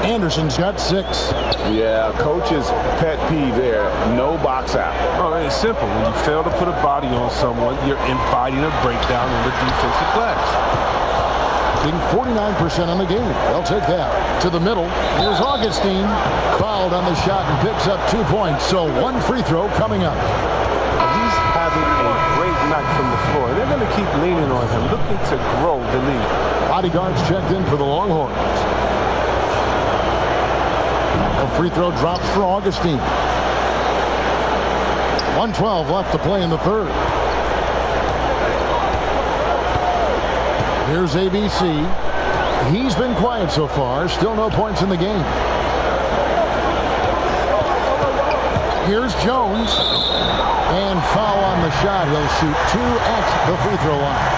Anderson's got 6. Yeah, coach's pet peeve there. No box out. Oh, it's simple. When you fail to put a body on someone, you're inviting a breakdown in the defensive glass. Being 49% on the game. They'll take that. To the middle. Here's Augustine. Fouled on the shot and picks up 2 points. So 1 free throw coming up. He's having a great night from the floor. They're going to keep leaning on him, looking to grow the lead. Bodyguards checked in for the Longhorns. A free throw drops for Augustine. 1:12 left to play in the third. Here's ABC. He's been quiet so far. Still no points in the game. Here's Jones. And foul on the shot. He'll shoot 2 at the free throw line.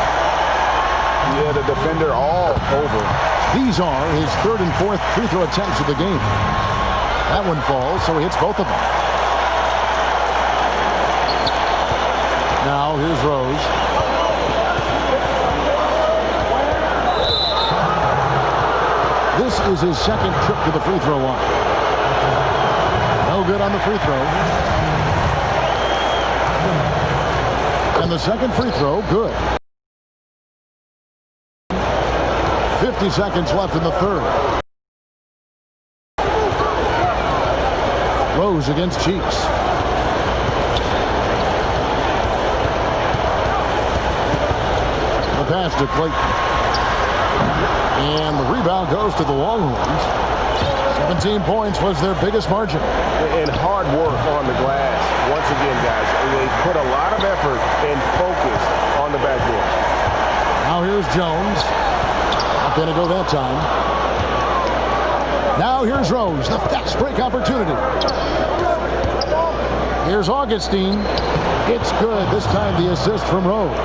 Yeah, the defender all over. These are his 3rd and 4th free throw attempts of the game. That one falls, so he hits both of them. Now here's Rose. This is his second trip to the free throw line. No good on the free throw. And the second free throw, good. 50 seconds left in the third. Rose against Cheeks. The pass to Clayton. And the rebound goes to the Longhorns. 17 points was their biggest margin. And hard work on the glass. Once again, guys, they put a lot of effort and focus on the backboard. Now here's Jones. Not going to go that time. Now here's Rose. The fast break opportunity. Here's Augustine. It's good. This time the assist from Rose.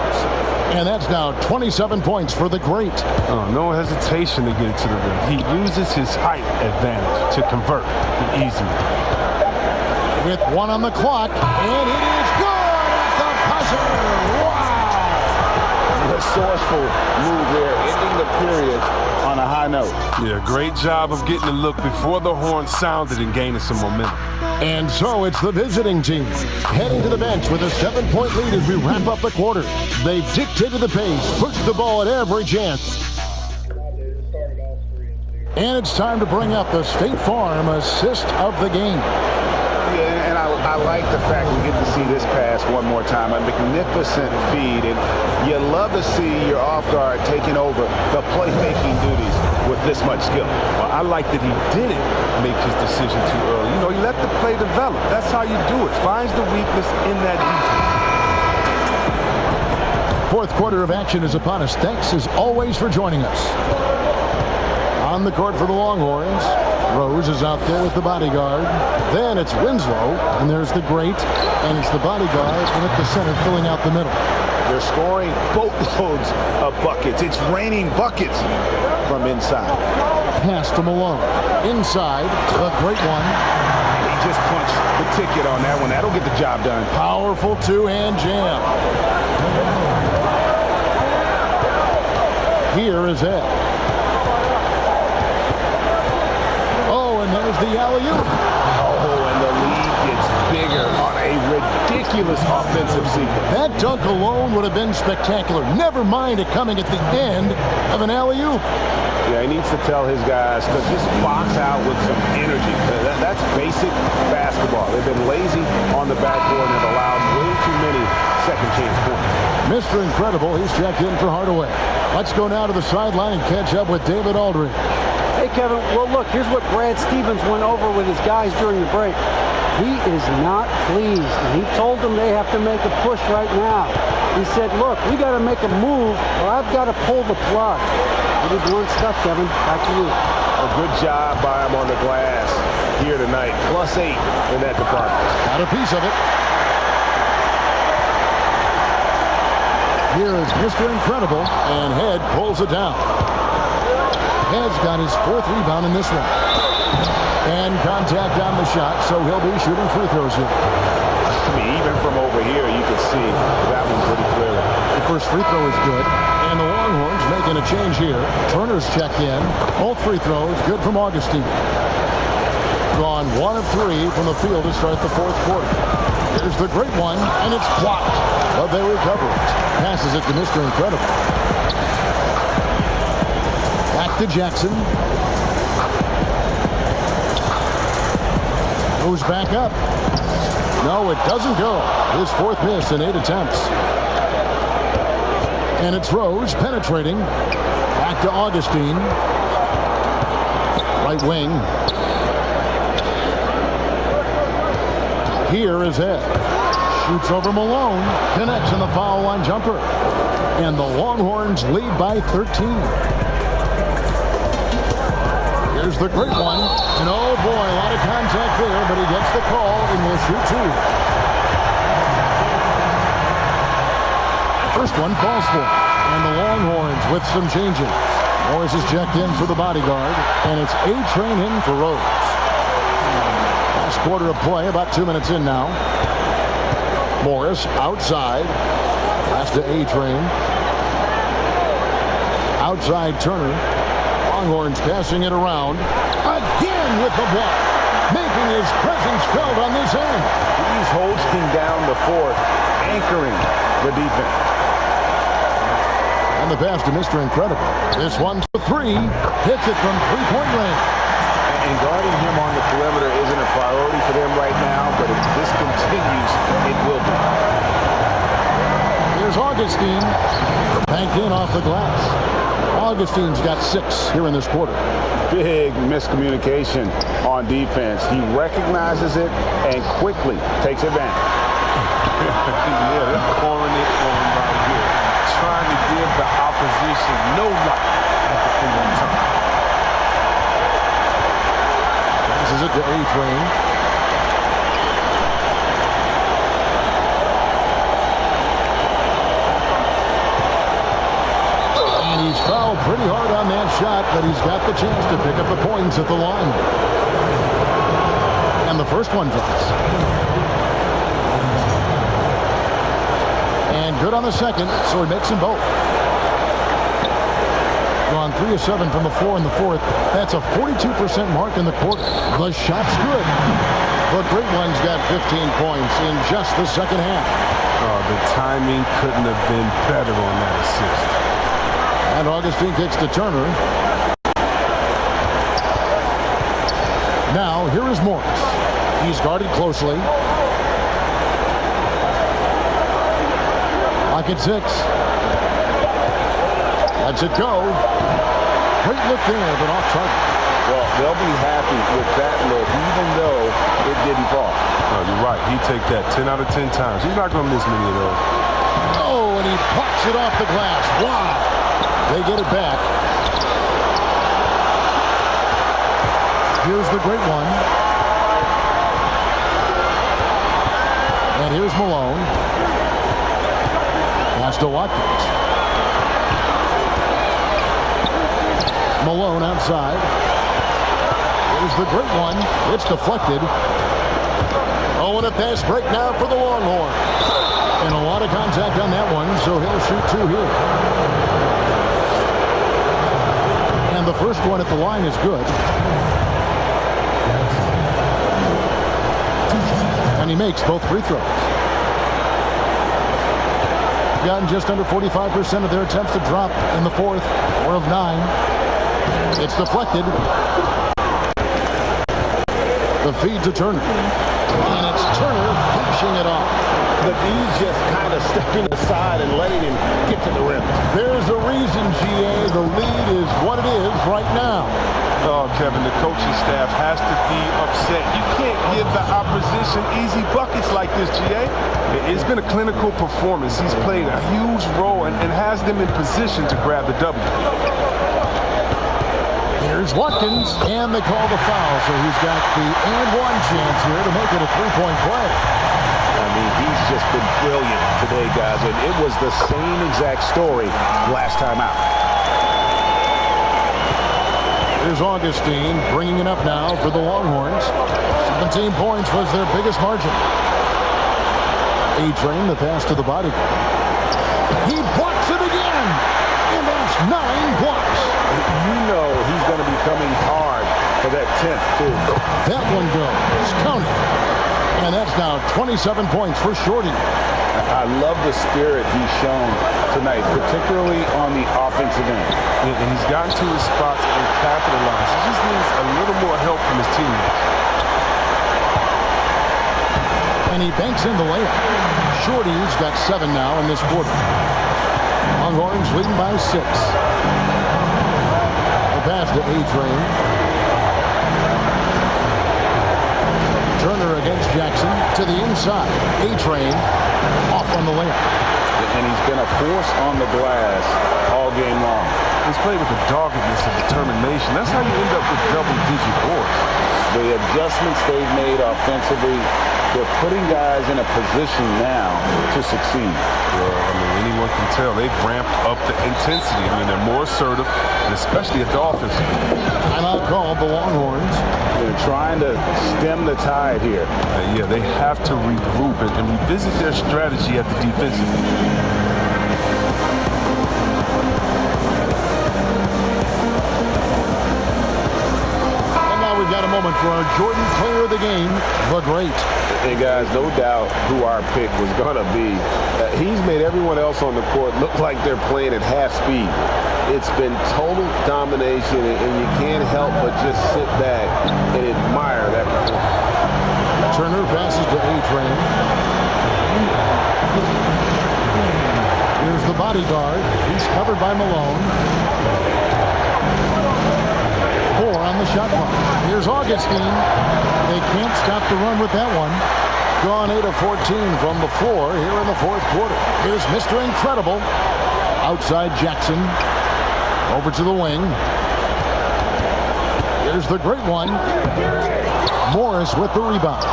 And that's now 27 points for the great. Oh, no hesitation to get it to the rim. He uses his height advantage to convert easily. With 1 on the clock, and it is good at the buzzer. Wow! Resourceful move there, ending the period on a high note. Yeah, great job of getting the look before the horn sounded and gaining some momentum. And so it's the visiting team heading to the bench with a 7-point lead as we wrap up the quarter. They've dictated the pace, pushed the ball at every chance. And it's time to bring up the State Farm assist of the game. Yeah, and I like the fact we get to see this pass one more time. A magnificent feed, and you love to see your off guard taking over the playmaking duties with this much skill. Well, I like that he didn't make his decision too early. You know, you let the play develop. That's how you do it. Finds the weakness in that detail. Fourth quarter of action is upon us. Thanks as always for joining us. On the court for the Longhorns. Rose is out there with the bodyguard. Then it's Winslow, and there's the great, and it's the bodyguard, and at the center filling out the middle. They're scoring boatloads of buckets. It's raining buckets from inside. Pass to Malone. Inside, a great one. He just punched the ticket on that one. That'll get the job done. Powerful two-hand jam. Here is Ed. And there's the alley-oop. Oh, and the lead gets bigger on a ridiculous offensive sequence. That dunk alone would have been spectacular. Never mind it coming at the end of an alley-oop. Yeah, he needs to tell his guys to just box out with some energy. That's basic basketball. They've been lazy on the backboard and have allowed way too many second-chance points. Mr. Incredible, he's checked in for Hardaway. Let's go now to the sideline and catch up with David Aldridge. Hey, Kevin, well, look, here's what Brad Stevens went over with his guys during the break. He is not pleased, and he told them they have to make a push right now. He said, look, we got to make a move, or I've got to pull the plug. Pretty blunt stuff, Kevin. Back to you. A good job by him on the glass here tonight. +8 in that department. Got a piece of it. Here is Mr. Incredible, and Head pulls it down. Head's got his 4th rebound in this one. And contact on the shot, so he'll be shooting free throws here. I mean, even from over here, you can see that one pretty clearly. The first free throw is good. And the Longhorns making a change here. Turner's checked in. Both free throws good from Augustine. Gone 1 of 3 from the field to start the 4th quarter. Here's the great one, and it's blocked. But they recover it. Passes it to Mr. Incredible. Back to Jackson. Goes back up. No, it doesn't go. His 4th miss in 8 attempts. And it's Rose penetrating. Back to Augustine. Right wing. Here is Ed. Shoots over Malone. Connects on the foul line jumper. And the Longhorns lead by 13. Here's the great one. And oh boy, a lot of contact there, but he gets the call and will shoot 2. First one falls for. And the Longhorns with some changes. Morris is checked in for the bodyguard. And it's A-Train in for Rose. Last quarter of play, about 2 minutes in now. Morris outside. Pass to A-Train. Outside Turner. Longhorns passing it around. Again with the block. Making his presence felt on this end. He's holding down the fourth, anchoring the defense. And the pass to Mr. Incredible. This one's for three. Hits it from three-point range. And guarding him on the perimeter isn't a priority for them right now, but if this continues, it will be. Here's Augustine. Banked in off the glass. Augustine's got 6 here in this quarter. Big miscommunication on defense. He recognizes it and quickly takes advantage. Yeah, they're pouring it on right here. Trying to give the opposition no light at the single time. Passes it to A-Train. And he's fouled pretty hard on that shot, but he's got the chance to pick up the points at the line. And the first one drops. And good on the second, so he makes them both. On 3 of 7 from the floor in the fourth. That's a 42% mark in the quarter. The shot's good. The Great Ones got 15 points in just the second half. Oh, the timing couldn't have been better on that assist. And Augustine kicks to Turner. Now, here is Morris. He's guarded closely. Lock at 6. Lets it go. Great look there, but off target. Well, they'll be happy with that look, even though it didn't fall. Oh, you're right. He'd take that 10 out of 10 times. He's not going to miss many of those. Oh, and he pops it off the glass. Wow. They get it back. Here's the Great One. And here's Malone. Pass to Watkins. Malone outside. Here's the Great One. It's deflected. Oh, and a pass break now for the Longhorns. And a lot of contact on that one, so he'll shoot 2 here. And the first one at the line is good. And he makes both free throws. Gotten just under 45% of their attempts to drop in the fourth. 4 of 9. It's deflected. The feed to Turner. And it's Turner finishing it off. The D's just kind of stepping aside and letting him get to the rim. There's a reason, GA. The lead is what it is right now. Oh, Kevin, the coaching staff has to be upset. You can't give the opposition easy buckets like this, GA. It's been a clinical performance. He's played a huge role and has them in position to grab the W. Here's Watkins, and they call the foul, so he's got the and-one chance here to make it a three-point play. I mean, he's just been brilliant today, guys, and it was the same exact story last time out. Here's Augustine bringing it up now for the Longhorns. 17 points was their biggest margin. A-Train, the pass to the body. He blocks it again, and that's 9 blocks. You know he's going to be coming hard for that 10th, too. That one goes. Count it. And that's now 27 points for Shorty. I love the spirit he's shown tonight, particularly on the offensive end. And he's gotten to his spots and capitalized. He just needs a little more help from his teammates. And he banks in the layup. Shorty's got 7 now in this quarter. Longhorns leading by 6. Pass to A-Train. Turner against Jackson to the inside. A-Train off on the layup. And he's been a force on the glass all game long. He's played with the doggedness and determination. That's how you end up with double-digit boards. The adjustments they've made offensively, they're putting guys in a position now to succeed. Well, I mean, anyone can tell they've ramped up the intensity. I mean, they're more assertive, and especially at the offensive end. Timeout called the Longhorns. They're trying to stem the tide here. Yeah, they have to regroup and revisit their strategy at the defensive end. for our Jordan Player of the Game, the Great. And guys, no doubt who our pick was going to be. He's made everyone else on the court look like they're playing at half speed. It's been total domination, and you can't help but just sit back and admire that performance. Turner passes to A-Train. Here's the bodyguard. He's covered by Malone. 4 on the shot clock. Here's Augustine. They can't stop the run with that one. Gone 8 of 14 from the floor here in the fourth quarter. Here's Mr. Incredible. Outside Jackson. Over to the wing. Here's the great one. Morris with the rebound.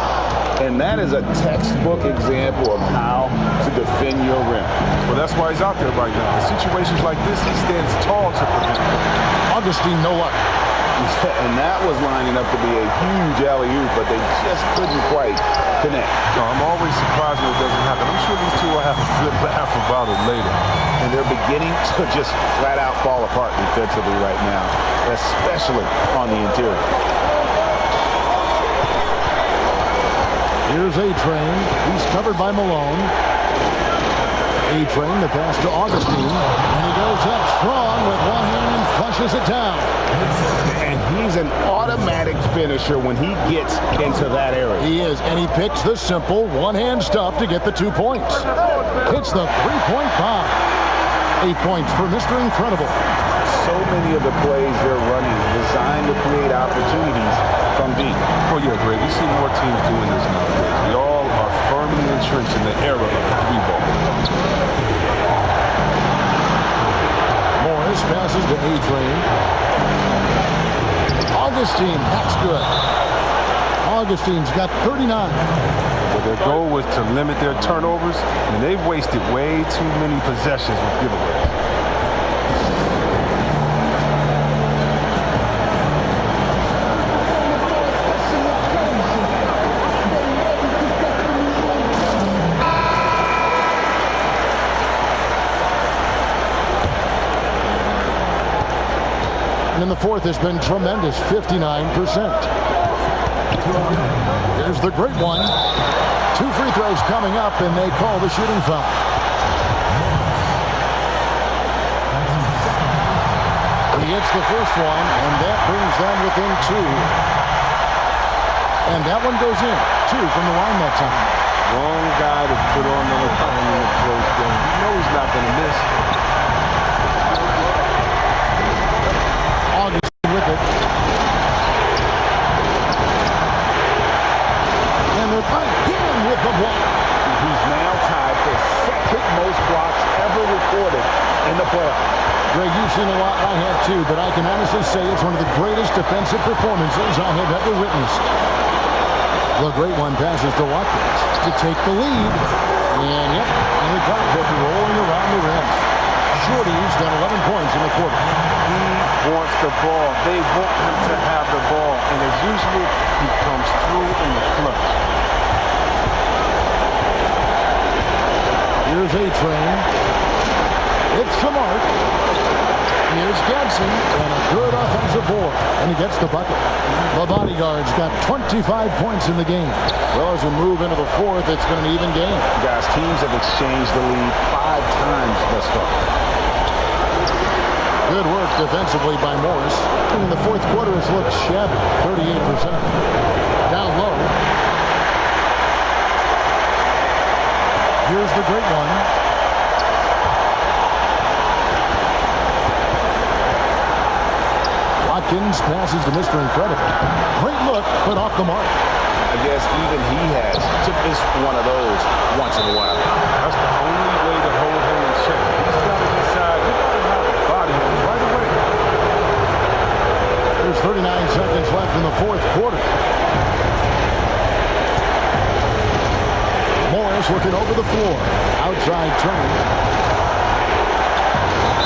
And that is a textbook example of how to defend your rim. Well, that's why he's out there right now. In situations like this, he stands tall to prevent it. Augustine, no luck. And that was lining up to be a huge alley-oop, but they just couldn't quite connect. No, I'm always surprised when it doesn't happen. I'm sure these two will have a good laugh about it later. And they're beginning to just flat-out fall apart defensively right now, especially on the interior. Here's A-Train. He's covered by Malone. A-Train, the pass to Augustine. And he goes up strong with one hand and flushes it down. And he's an automatic finisher when he gets into that area. He is, and he picks the simple one-hand stuff to get the 2 points. Hits the three-point bomb. 8 points for Mr. Incredible. So many of the plays they're running designed to create opportunities from deep. Oh, yeah, Greg, you see more teams doing this nowadays. We all are firmly entrenched in the era of the 3-ball. Morris passes to A-Train. Augustine, that's good. Augustine's got 39. But their goal was to limit their turnovers, and they've wasted way too many possessions with giveaways. In the fourth has been tremendous, 59%. Here's the great one. 2 free throws coming up, and they call the shooting foul. He hits the first one, and that brings them within 2. And that one goes in. 2 from the line that time. Wrong guy to put on the line in the close game. You know he's not going to miss. With it. And they're again with the block. He's now tied for second most blocks ever recorded in the playoffs. Greg, you've seen a lot, I have too, but I can honestly say it's one of the greatest defensive performances I have ever witnessed. The great one passes to Watkins to take the lead. And yep, and the drop hit rolling around the rim. Shorty's got 11 points in the quarter. He wants the ball. They want him to have the ball. And as usual, he comes through in the clutch. Here's A-Train. It's the mark. Here's Gadsden. And a good offensive board. And he gets the bucket. The bodyguard's got 25 points in the game. Well, as we move into the fourth, it's been an even game. Guys, teams have exchanged the lead 5 times thus far. Good work defensively by Morris. In the fourth quarter, it's looked shabby, 38%. Down low. Here's the great one. Watkins passes to Mr. Incredible. Great look, but off the mark. I guess even he has to miss one of those once in a while. That's the only way to hold him in check. He's got to decide he's got to have a body right away. There's 39 seconds left in the fourth quarter. Morris looking over the floor. Outside turn.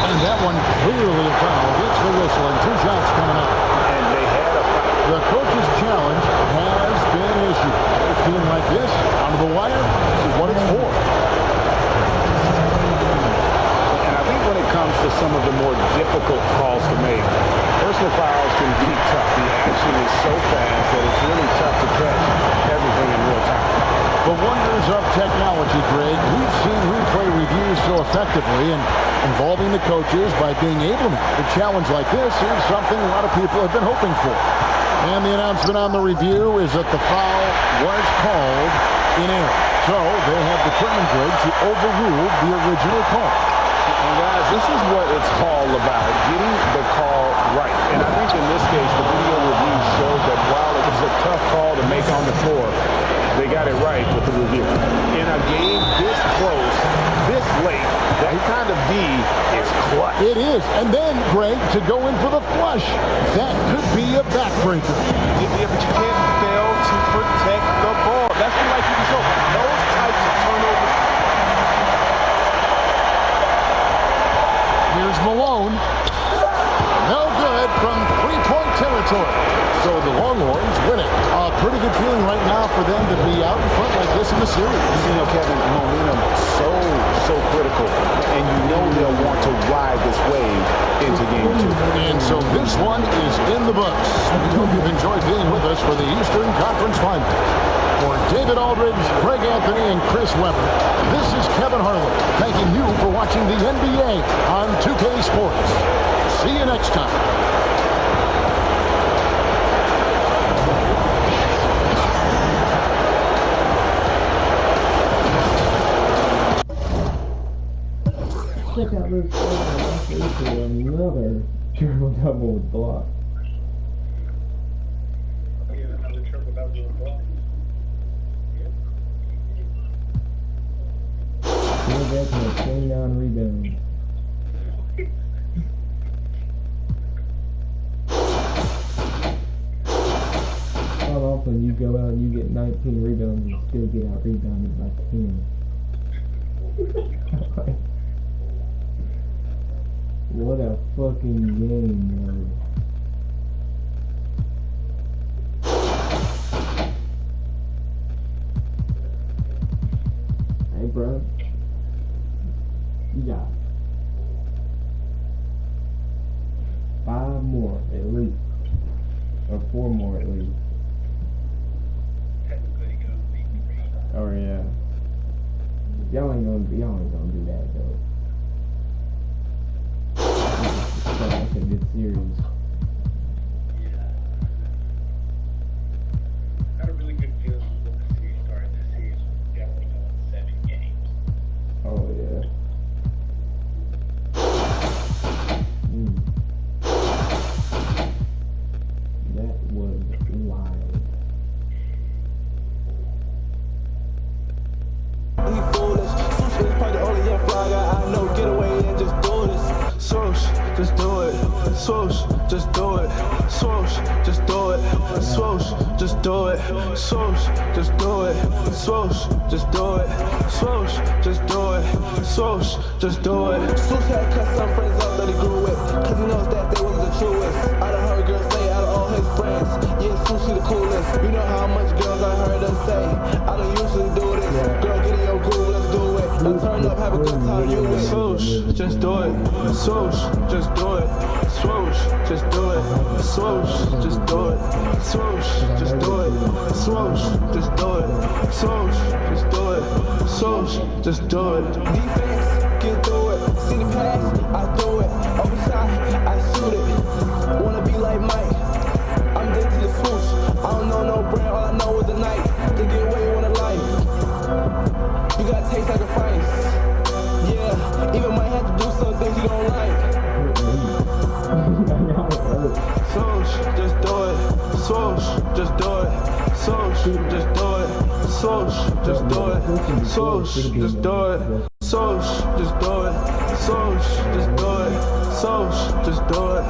And that one clearly a foul. Gets the whistle and 2 shots coming up. And they had a foul. The coach's challenge has been issued. A team like this, out of the wire, this is what it's for. And I think when it comes to some of the more difficult calls to make, first Technical fouls can be tough. The action is so fast that it's really tough to catch everything in real time. The wonders of technology, Greg. We've seen replay reviews so effectively, and involving the coaches by being able to challenge like this is something a lot of people have been hoping for. And the announcement on the review is that the foul was called in error. So they have determined, Greg, to overrule the original call. And guys, this is what it's all about, getting the call right. And I think in this case, the video review showed that while it was a tough call to make on the floor, they got it right with the review. In a game this close, this late, that kind of D is clutch. It is. And then, Greg, to go in for the flush, that could be a backbreaker. Yeah, but you can't fail to protect the ball. That's the life you can show. Those types of turnovers. Here's Malone. No good from three-point territory. So the Longhorns win it. A pretty good feeling right now for them to be out in front like this in the series. You know, Kevin, momentum so critical. And you know they'll want to ride this wave into game 2. And so this one is in the books. We hope you've enjoyed being with us for the Eastern Conference Finals. For David Aldridge, Greg Anthony, and Chris Webber, this is Kevin Harlan, thanking you for watching the NBA on 2K Sports. See you next time. Check out this another triple double with block. Another triple double with block. Bill Beckman with 29 rebounds. How often you go out and you get 19 rebounds and still get out rebounded by 10? What a fucking game, bro. Hey, bro. You got 5 more, at least. Or 4 more, at least. Technically, gonna beat me. Oh, yeah. Y'all ain't gonna do that, though. That's a good series. Yeah. Got a really good feeling when the series started. This series was definitely going 7 games. Oh, yeah. That was wild. He foolish. Swoosh is probably the only young fly guy I know. Get away and just do this. Swoosh, just do it. Swoosh, just do it. Swoosh, just do it. Swoosh, just do it. Swoosh, just do it. Swoosh, just do it. Swoosh, just do it. Swoosh, just do it. Swoosh had cut some friends out that he grew with, cause he knows that they was the truest. I done heard girls say out of all his friends, yeah, Swoosh the coolest. You know how much girls I heard them say, I don't usually do this. Girl, get in your groove, let's do it. Now turn up, have a good time, you with. Swoosh, just do it. Swoosh, just do it. Swoosh, just do it. Swoosh, just do it. Swoosh, just do it. Swoosh, just do it. Swoosh, just do it. Swoosh, just do it. Defense, get through it. See the pass, I do it. Open shot, I shoot it. Wanna be like Mike, I'm addicted to the swoosh. I don't know no brand, all I know is the night. To get what you want in life, you gotta take sacrifice. Yeah, even might have to do some things you don't like. Swoosh, just do it. Swoosh, just do it. Swoosh, just do it. Swoosh, just do it. Swoosh, just do it. Swoosh, just do it. Swoosh, just do it. Swoosh, just do it.